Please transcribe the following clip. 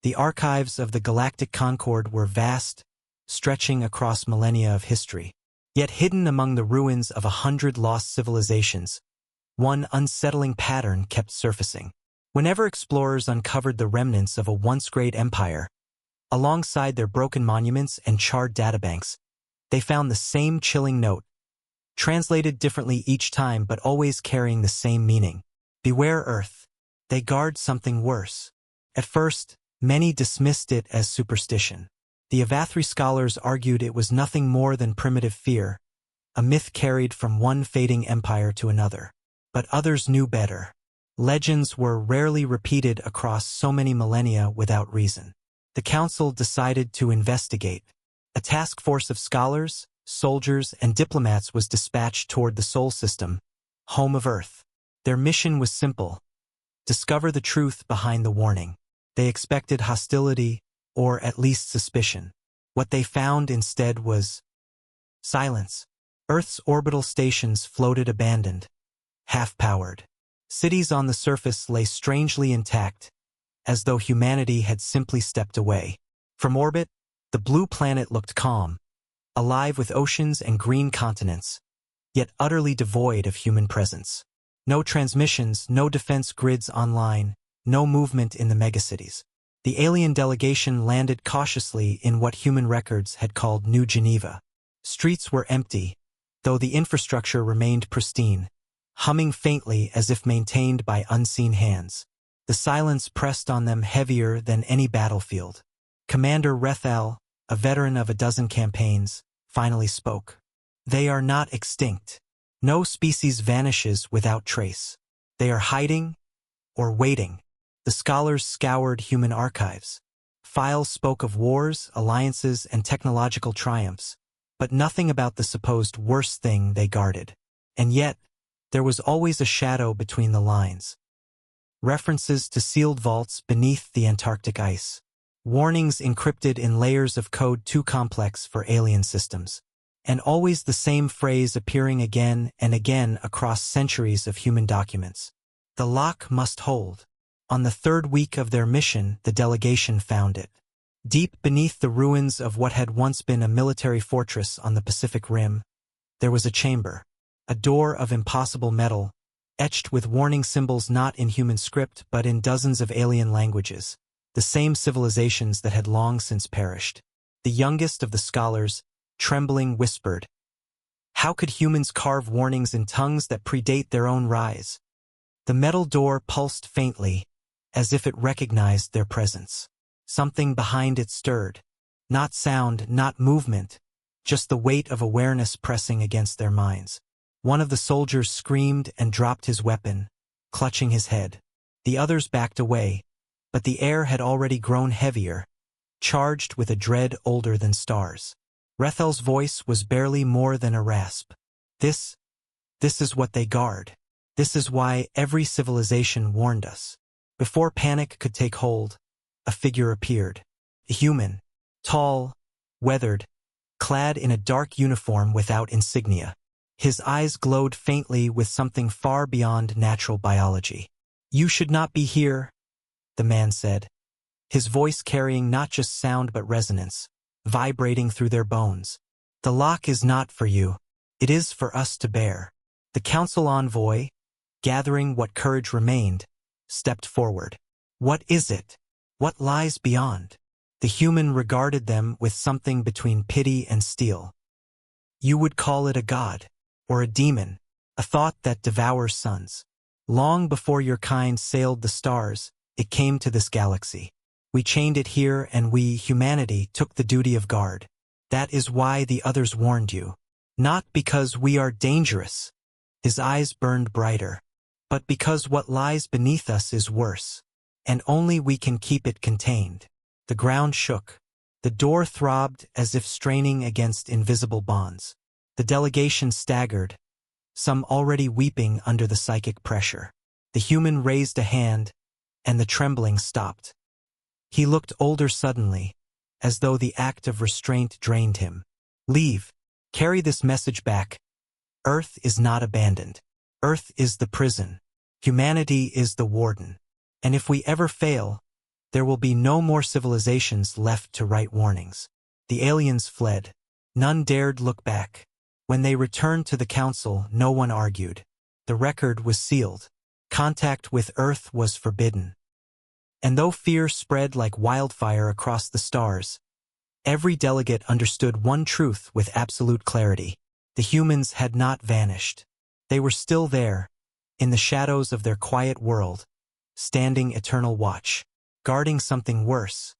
The archives of the Galactic Concord were vast, stretching across millennia of history. Yet hidden among the ruins of 100 lost civilizations, one unsettling pattern kept surfacing. Whenever explorers uncovered the remnants of a once great empire, alongside their broken monuments and charred databanks, they found the same chilling note, translated differently each time but always carrying the same meaning. Beware Earth. They guard something worse. At first, many dismissed it as superstition. The Avathri scholars argued it was nothing more than primitive fear, a myth carried from one fading empire to another. But others knew better. Legends were rarely repeated across so many millennia without reason. The council decided to investigate. A task force of scholars, soldiers, and diplomats was dispatched toward the Sol System, home of Earth. Their mission was simple: discover the truth behind the warning. They expected hostility, or at least suspicion. What they found instead was silence. Earth's orbital stations floated abandoned, half-powered. Cities on the surface lay strangely intact, as though humanity had simply stepped away. From orbit, the blue planet looked calm, alive with oceans and green continents, yet utterly devoid of human presence. No transmissions, no defense grids online, no movement in the megacities. The alien delegation landed cautiously in what human records had called New Geneva. Streets were empty, though the infrastructure remained pristine, humming faintly as if maintained by unseen hands. The silence pressed on them heavier than any battlefield. Commander Rethel, a veteran of a dozen campaigns, finally spoke. They are not extinct. No species vanishes without trace. They are hiding or waiting. The scholars scoured human archives. Files spoke of wars, alliances, and technological triumphs, but nothing about the supposed worst thing they guarded. And yet, there was always a shadow between the lines. References to sealed vaults beneath the Antarctic ice. Warnings encrypted in layers of code too complex for alien systems. And always the same phrase appearing again and again across centuries of human documents. The lock must hold. On the third week of their mission, the delegation found it. Deep beneath the ruins of what had once been a military fortress on the Pacific Rim, there was a chamber. A door of impossible metal, etched with warning symbols not in human script but in dozens of alien languages, the same civilizations that had long since perished. The youngest of the scholars, trembling, whispered, "How could humans carve warnings in tongues that predate their own rise?" The metal door pulsed faintly, as if it recognized their presence. Something behind it stirred. Not sound, not movement, just the weight of awareness pressing against their minds. One of the soldiers screamed and dropped his weapon, clutching his head. The others backed away, but the air had already grown heavier, charged with a dread older than stars. Rethel's voice was barely more than a rasp. This is what they guard. This is why every civilization warned us. Before panic could take hold, a figure appeared. A human, tall, weathered, clad in a dark uniform without insignia. His eyes glowed faintly with something far beyond natural biology. "You should not be here," the man said, his voice carrying not just sound but resonance, vibrating through their bones. "The lock is not for you. It is for us to bear." The council envoy, gathering what courage remained, stepped forward. "What is it? What lies beyond?" The human regarded them with something between pity and steel. "You would call it a god, or a demon, a thought that devours suns. Long before your kind sailed the stars, it came to this galaxy. We chained it here and we, humanity, took the duty of guard. That is why the others warned you. Not because we are dangerous." His eyes burned brighter. "But because what lies beneath us is worse, and only we can keep it contained." The ground shook. The door throbbed as if straining against invisible bonds. The delegation staggered, some already weeping under the psychic pressure. The human raised a hand, and the trembling stopped. He looked older suddenly, as though the act of restraint drained him. "Leave. Carry this message back. Earth is not abandoned. Earth is the prison. Humanity is the warden. And if we ever fail, There will be no more civilizations left to write warnings. The aliens fled. None dared look back. When they returned to the council, no one argued. The record was sealed. Contact with Earth was forbidden. And though fear spread like wildfire across the stars, every delegate understood one truth with absolute clarity. The humans had not vanished. They were still there, in the shadows of their quiet world, standing eternal watch, guarding something worse,